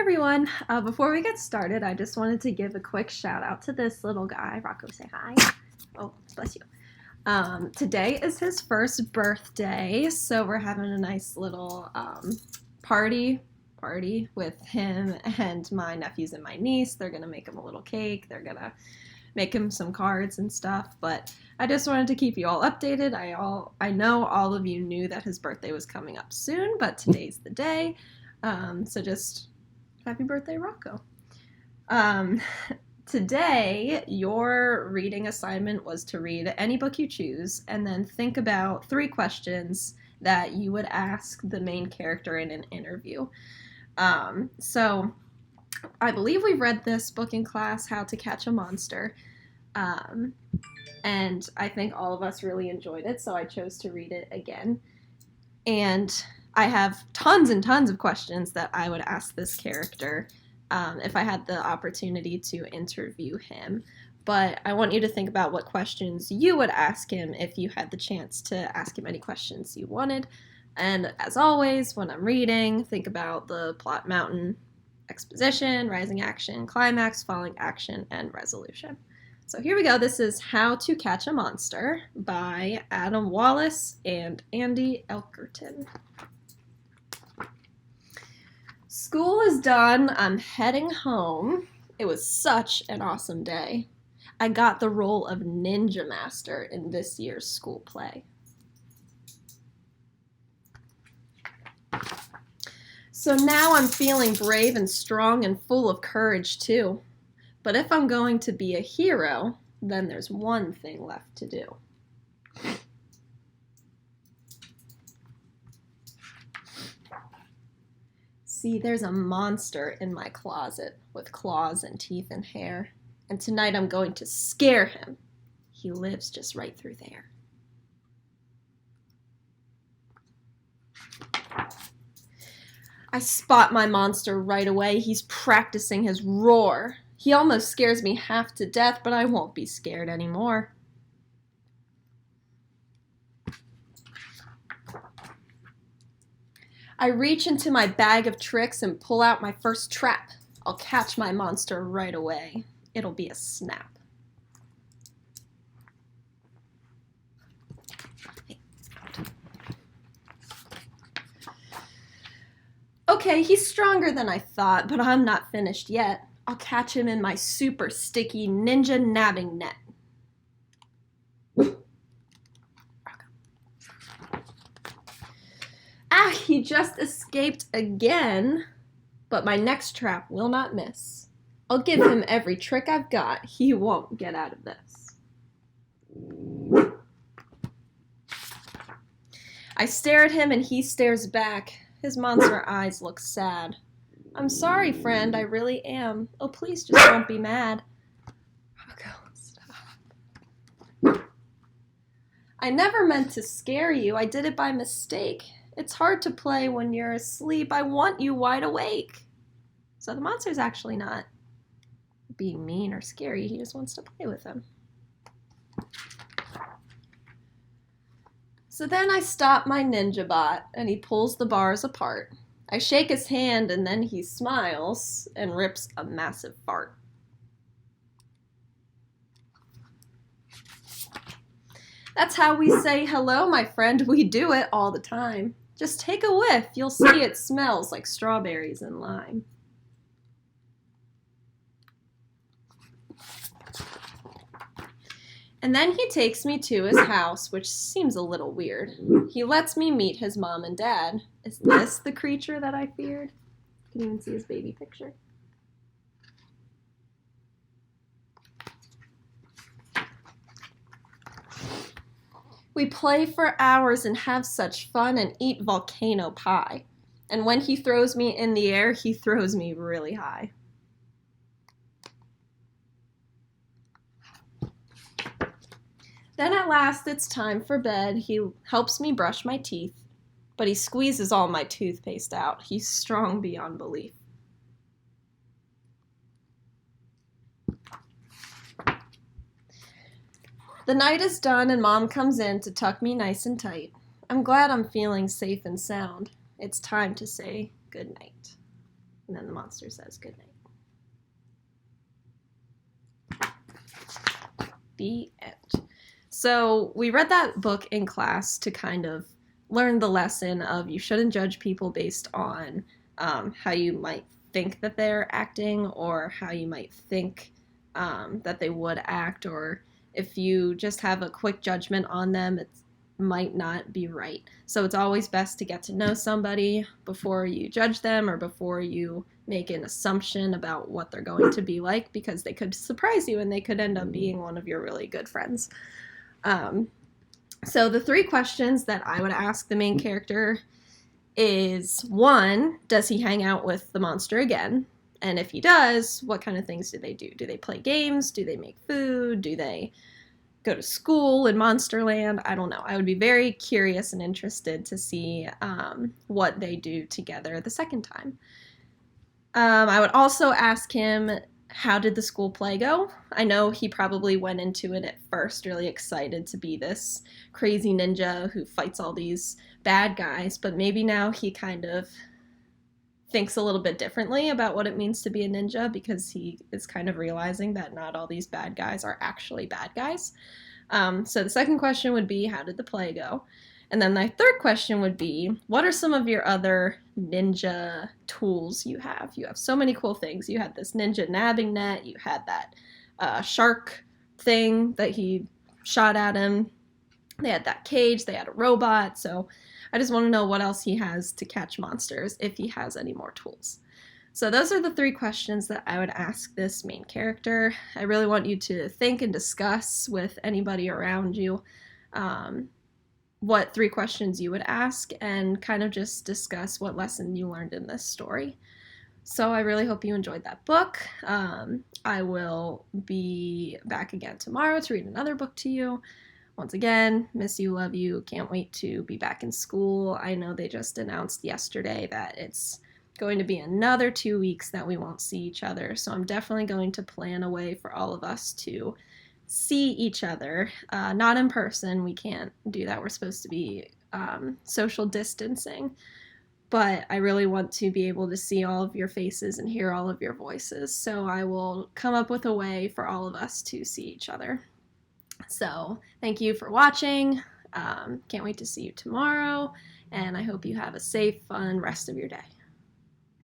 Everyone, before we get started, I just wanted to give a quick shout out to this little guy. Rocco, say hi. Oh, bless you. Today is his first birthday, so we're having a nice little party with him and my nephews and my niece. They're gonna make him a little cake. They're gonna make him some cards and stuff. But I just wanted to keep you all updated. I know all of you knew that his birthday was coming up soon, but today's the day. So just happy birthday, Rocco. Today, your reading assignment was to read any book you choose and then think about 3 questions that you would ask the main character in an interview. So I believe we read this book in class, How to Catch a Monster, and I think all of us really enjoyed it, so I chose to read it again. And I have tons and tons of questions that I would ask this character if I had the opportunity to interview him. But I want you to think about what questions you would ask him if you had the chance to ask him any questions you wanted. And as always, when I'm reading, think about the plot mountain: exposition, rising action, climax, falling action, and resolution. So here we go. This is How to Catch a Monster by Adam Wallace and Andy Elkerton. School is done. I'm heading home. It was such an awesome day. I got the role of Ninja Master in this year's school play. So now I'm feeling brave and strong and full of courage too. But if I'm going to be a hero, then there's one thing left to do. See, there's a monster in my closet with claws and teeth and hair, and tonight I'm going to scare him. He lives just right through there. I spot my monster right away. He's practicing his roar. He almost scares me half to death, but I won't be scared anymore. I reach into my bag of tricks and pull out my first trap. I'll catch my monster right away. It'll be a snap. Okay, he's stronger than I thought, but I'm not finished yet. I'll catch him in my super sticky ninja nabbing net. Ah, he just escaped again, but my next trap will not miss. I'll give him every trick I've got. He won't get out of this. I stare at him and he stares back. His monster eyes look sad. I'm sorry, friend, I really am. Oh, please just don't be mad. Rocco, stop. I never meant to scare you. I did it by mistake. It's hard to play when you're asleep. I want you wide awake. So the monster's actually not being mean or scary. He just wants to play with him. So then I stop my ninja bot and he pulls the bars apart. I shake his hand and then he smiles and rips a massive fart. That's how we say hello, my friend. We do it all the time. Just take a whiff. You'll see it smells like strawberries and lime. And then he takes me to his house, which seems a little weird. He lets me meet his mom and dad. Is this the creature that I feared? You can even see his baby picture. We play for hours and have such fun and eat volcano pie. And when he throws me in the air, he throws me really high. Then at last it's time for bed. He helps me brush my teeth, but he squeezes all my toothpaste out. He's strong beyond belief. The night is done and Mom comes in to tuck me nice and tight. I'm glad I'm feeling safe and sound. It's time to say goodnight. And then the monster says good night. The end. So we read that book in class to kind of learn the lesson of you shouldn't judge people based on how you might think that they're acting, or how you might think that they would act, or if you just have a quick judgment on them, it might not be right. So it's always best to get to know somebody before you judge them, or before you make an assumption about what they're going to be like, because they could surprise you and they could end up being one of your really good friends. So the 3 questions that I would ask the main character is, 1, does he hang out with the monster again? And if he does, what kind of things do they do? Do they play games? Do they make food? Do they go to school in Monsterland? I don't know. I would be very curious and interested to see what they do together the second time. I would also ask him, how did the school play go? I know he probably went into it at first really excited to be this crazy ninja who fights all these bad guys, but maybe now he kind of thinks a little bit differently about what it means to be a ninja, because he is kind of realizing that not all these bad guys are actually bad guys. So the second question would be, how did the play go? And then my third question would be, what are some of your other ninja tools you have? You have so many cool things. You had this ninja nabbing net. You had that shark thing that he shot at him. They had that cage. They had a robot. So I just want to know what else he has to catch monsters, if he has any more tools. So those are the 3 questions that I would ask this main character. I really want you to think and discuss with anybody around you what 3 questions you would ask, and kind of just discuss what lesson you learned in this story. So I really hope you enjoyed that book. I will be back again tomorrow to read another book to you. Once again, miss you, love you, can't wait to be back in school. I know they just announced yesterday that it's going to be another 2 weeks that we won't see each other, so I'm definitely going to plan a way for all of us to see each other, not in person. We can't do that. We're supposed to be social distancing, but I really want to be able to see all of your faces and hear all of your voices, so I will come up with a way for all of us to see each other. So thank you for watching. Can't wait to see you tomorrow, and I hope you have a safe, fun rest of your day.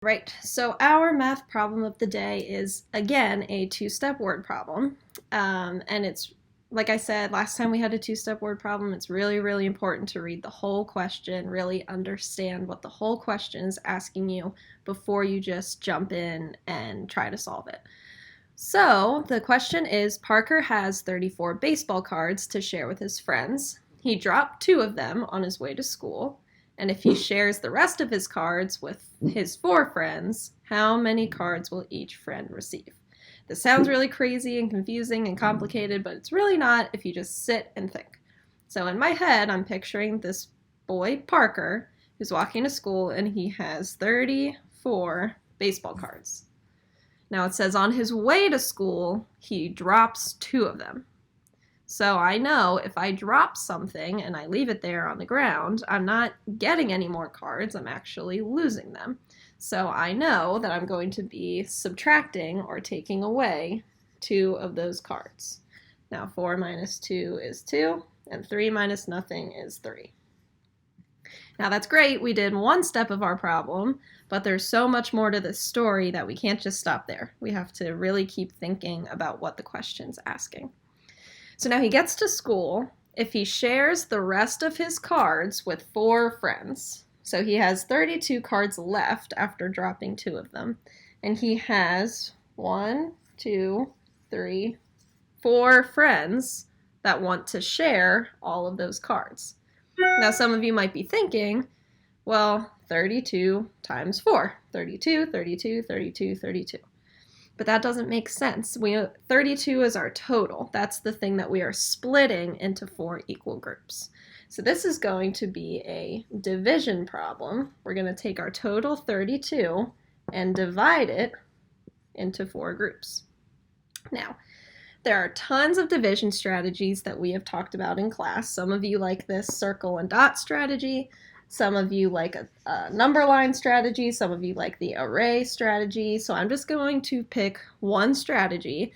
Right, so our math problem of the day is, again, a 2-step word problem. And it's, like I said, last time we had a 2-step word problem, it's really, really important to read the whole question, really understand what the whole question is asking you before you just jump in and try to solve it. So the question is, Parker has 34 baseball cards to share with his friends. He dropped 2 of them on his way to school. And if he shares the rest of his cards with his 4 friends, how many cards will each friend receive? This sounds really crazy and confusing and complicated, but it's really not if you just sit and think. So in my head, I'm picturing this boy, Parker, who's walking to school, and he has 34 baseball cards. Now it says on his way to school, he drops 2 of them. So I know if I drop something and I leave it there on the ground, I'm not getting any more cards, I'm actually losing them. So I know that I'm going to be subtracting or taking away 2 of those cards. Now 4 minus 2 is 2, and 3 minus nothing is 3. Now that's great, we did 1 step of our problem, but there's so much more to this story that we can't just stop there. We have to really keep thinking about what the question's asking. So now he gets to school. If he shares the rest of his cards with 4 friends, so he has 32 cards left after dropping 2 of them, and he has 1, 2, 3, 4 friends that want to share all of those cards. Now some of you might be thinking, well, 32 times 4, 32, 32, 32, 32. But that doesn't make sense. 32 is our total. That's the thing that we are splitting into 4 equal groups. So this is going to be a division problem. We're going to take our total 32 and divide it into 4 groups. Now, there are tons of division strategies that we have talked about in class. Some of you like this circle and dot strategy. Some of you like a number line strategy. Some of you like the array strategy. So I'm just going to pick one strategy.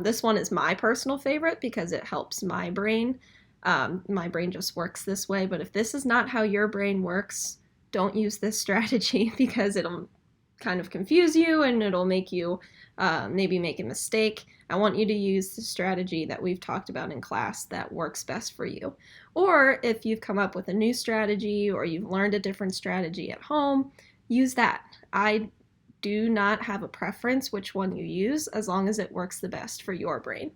This one is my personal favorite because it helps my brain. My brain just works this way. But if this is not how your brain works, don't use this strategy because it'll kind of confuse you and it'll make you maybe make a mistake. I want you to use the strategy that we've talked about in class that works best for you. Or if you've come up with a new strategy or you've learned a different strategy at home, use that. I do not have a preference which one you use as long as it works the best for your brain.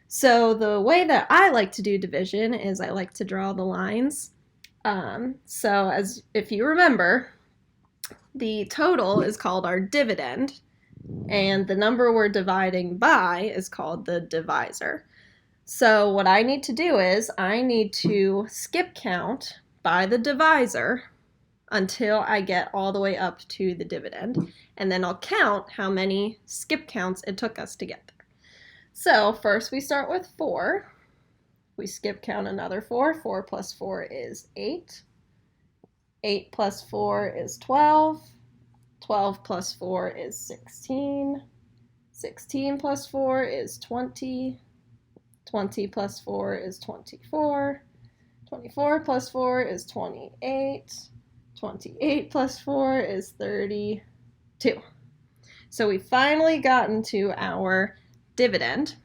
So the way that I like to do division is I like to draw the lines. So as if you remember, the total is called our dividend, and the number we're dividing by is called the divisor. So what I need to do is I need to skip count by the divisor until I get all the way up to the dividend, and then I'll count how many skip counts it took us to get there. So first we start with 4. We skip count another 4. 4 plus 4 is 8. 8 plus 4 is 12. 12 plus 4 is 16. 16 plus 4 is 20. 20 plus 4 is 24. 24 plus 4 is 28. 28 plus 4 is 32. So we finally gotten to our dividend.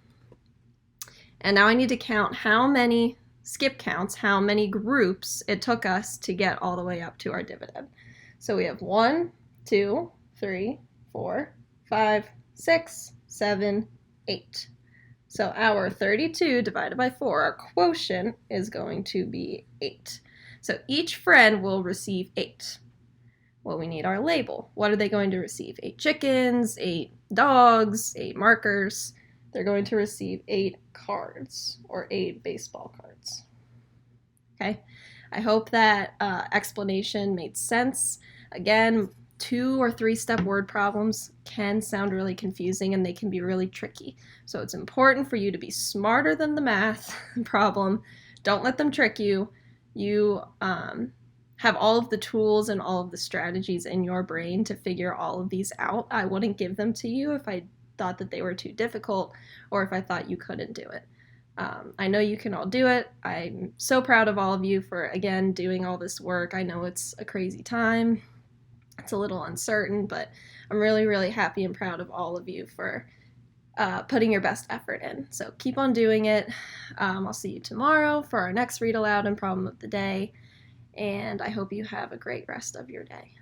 And now I need to count how many skip counts, how many groups it took us to get all the way up to our dividend. So we have 1, 2, 3, 4, 5, 6, 7, 8. So our 32 divided by 4, our quotient is going to be 8. So each friend will receive 8. Well, we need our label. What are they going to receive? 8 chickens, 8 dogs, 8 markers. They're going to receive 8 cards, or 8 baseball cards. Okay, I hope that explanation made sense. Again, 2 or 3 step word problems can sound really confusing and they can be really tricky. So it's important for you to be smarter than the math problem. Don't let them trick you. You have all of the tools and all of the strategies in your brain to figure all of these out. I wouldn't give them to you if I thought that they were too difficult or if I thought you couldn't do it. I know you can all do it. I'm so proud of all of you for, again, doing all this work. I know it's a crazy time. It's a little uncertain, but I'm really, really happy and proud of all of you for putting your best effort in. So keep on doing it. I'll see you tomorrow for our next read aloud and problem of the day, and I hope you have a great rest of your day.